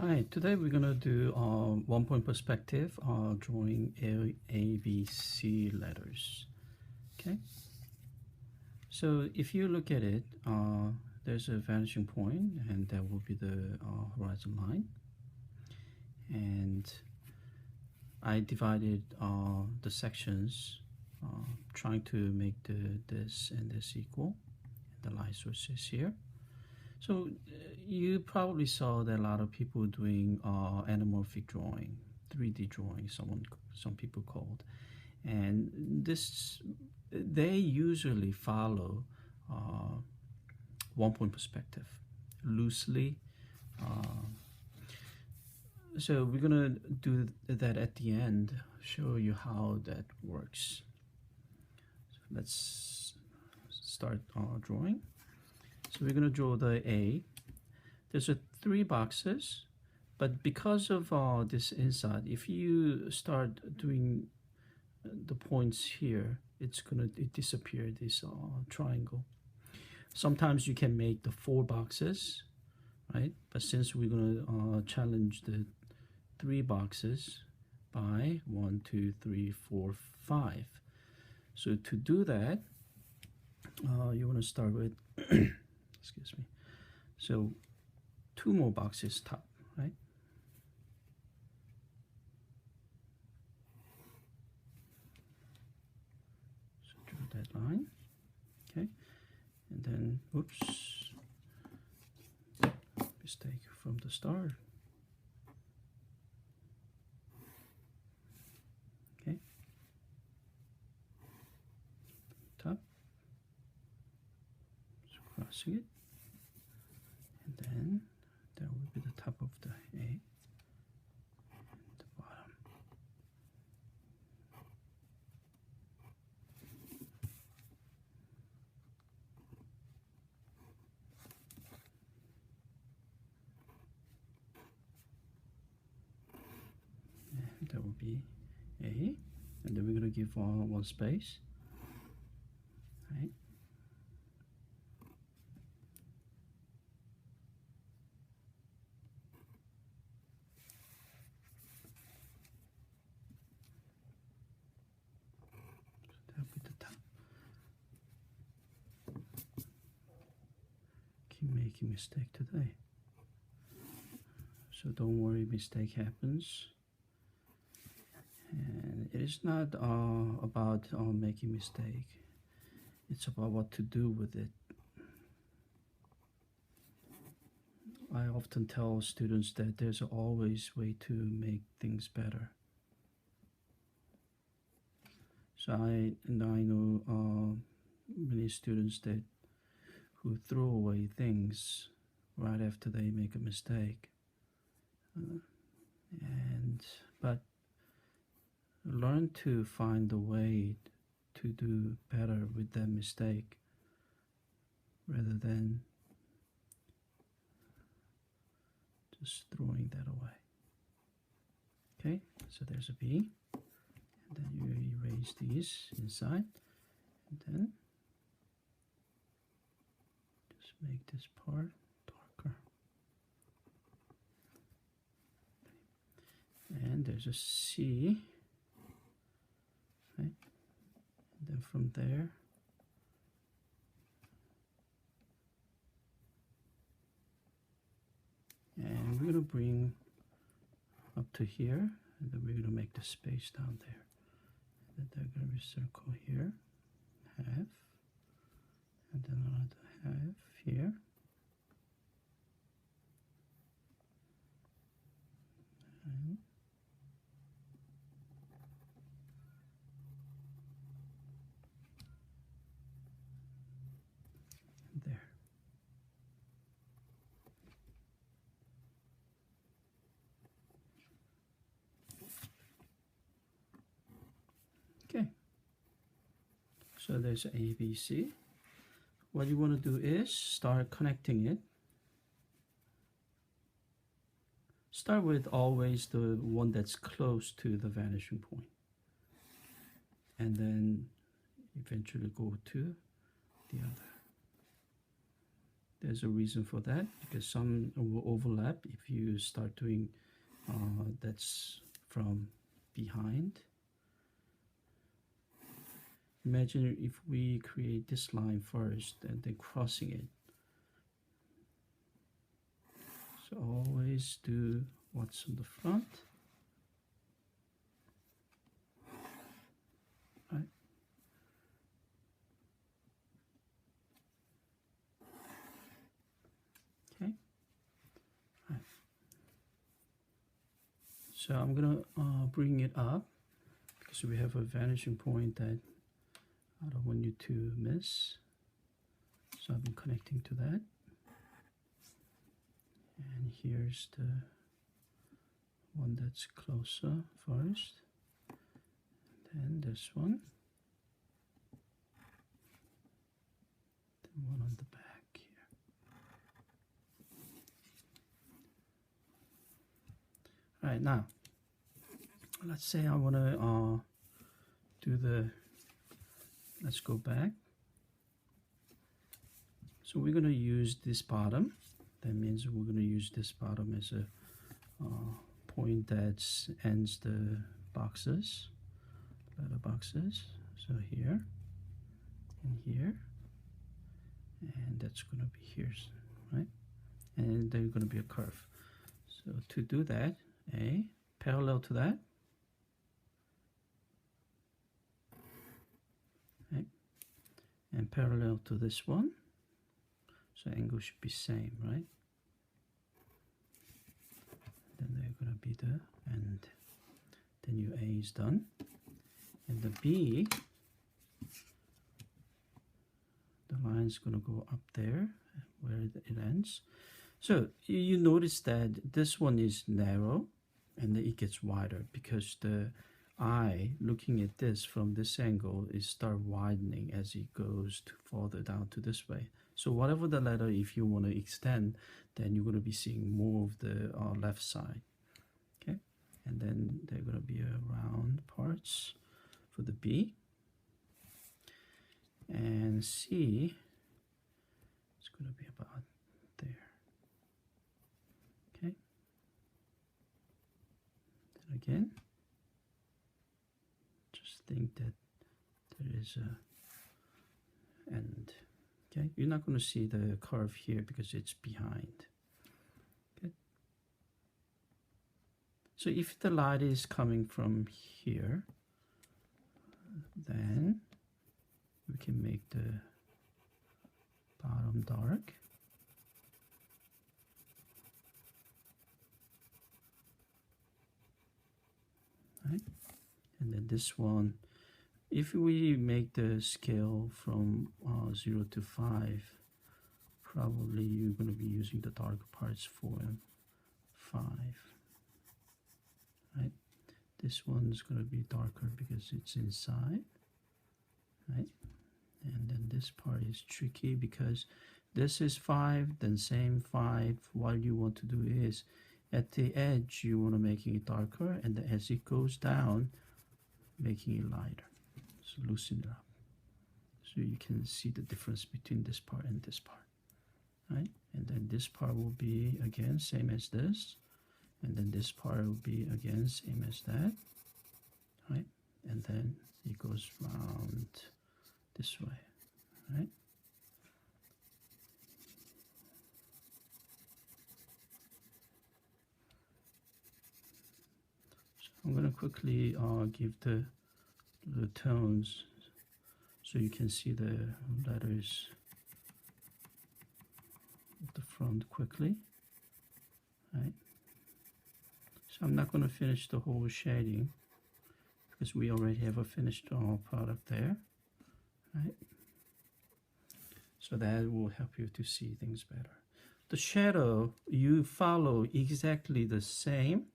Hi, today we're gonna do one-point perspective drawing A, B, C letters. Okay, so if you look at it, there's a vanishing point, and that will be the horizon line. And I divided the sections, trying to make this and this equal. The light source is here. So you probably saw that a lot of people doing anamorphic drawing, 3D drawing, some people called, and they usually follow one-point perspective loosely. So we're gonna do that at the end, show you how that works. So let's start drawing. So we're going to draw the A. There's 3 boxes, but because of this inside, if you start doing the points here, it's going to disappear, this triangle. Sometimes you can make the 4 boxes, right? But since we're going to challenge the 3 boxes by 1, 2, 3, 4, 5. So to do that, you want to start with excuse me. So 2 more boxes top, right? So draw that line, okay? And then, oops, mistake from the start. Okay, top, so crossing it. And then that would be the top of the A and the bottom. And that would be A. And then we're going to give one space. Right? Making mistake today, so don't worry, mistake happens, and it is not about making mistake, it's about what to do with it. I often tell students that there's always a way to make things better. So I know many students that who throw away things right after they make a mistake, but learn to find a way to do better with that mistake rather than just throwing that away. Okay, so there's a B, and then you erase these inside, and then make this part darker. And there's a C, right? And then from there, and we're going to bring up to here, and then we're going to make the space down there. And then they're going to be circle here, half, and then another half here. And there. Okay. So there's A, B, C. What you want to do is start connecting it. Start with always the one that's close to the vanishing point, and then eventually go to the other. There's a reason for that, because some will overlap if you start doing that's from behind. Imagine if we create this line first and then crossing it. So always do what's on the front. Right. Okay. Right. So I'm gonna bring it up because we have a vanishing point that I don't want you to miss. So I've been connecting to that. And here's the one that's closer first. Then this one. Then one on the back here. All right, now, let's say I want to do the, let's go back. So we're going to use this bottom. That means we're going to use this bottom as a point that ends the boxes, letter boxes. So here and here, and that's going to be here, right? And there's going to be a curve. So to do that, parallel to that, right? And parallel to this one. So angle should be same, right? Then they're going to be the, and then your A is done. And the B, the line is going to go up there where it ends. So you notice that this one is narrow and then it gets wider because the eye looking at this from this angle is start widening as it goes to further down to this way. So whatever the letter, if you want to extend, then you're going to be seeing more of the left side. Okay, and then there are going to be round parts for the B. And C, it's going to be about there. Okay. Then again, just think that there is a end. Okay, you're not going to see the curve here because it's behind. Okay. So if the light is coming from here, then we can make the bottom dark. Right? And then this one, if we make the scale from 0 to 5, probably you're going to be using the darker parts 4 and 5. Right? This one's going to be darker because it's inside. Right? And then this part is tricky because this is 5, then same 5. What you want to do is at the edge you want to making it darker, and then as it goes down, making it lighter. So loosen it up so you can see the difference between this part and this part, right? And then this part will be again same as this, and then this part will be again same as that, right? And then it goes round this way, right? So I'm going to quickly give the tones so you can see the letters at the front quickly, right? So I'm not going to finish the whole shading because we already have a finished product there, right? So that will help you to see things better. The shadow, you follow exactly the same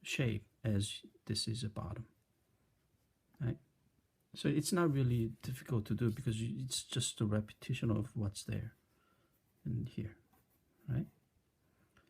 shape as this is a bottom, right? So it's not really difficult to do because it's just a repetition of what's there and here, right?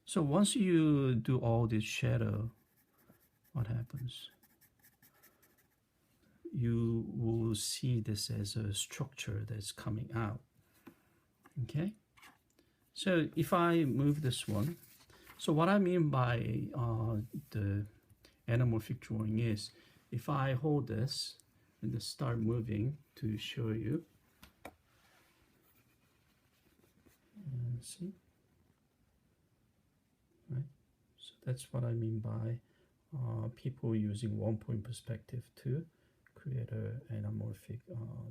So once you do all this shadow, what happens? You will see this as a structure that's coming out. Okay, so if I move this one, so what I mean by the anamorphic drawing is if I hold this and just start moving to show you, see, right? So that's what I mean by people using one-point perspective to create an anamorphic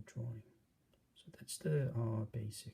drawing. So that's the basic.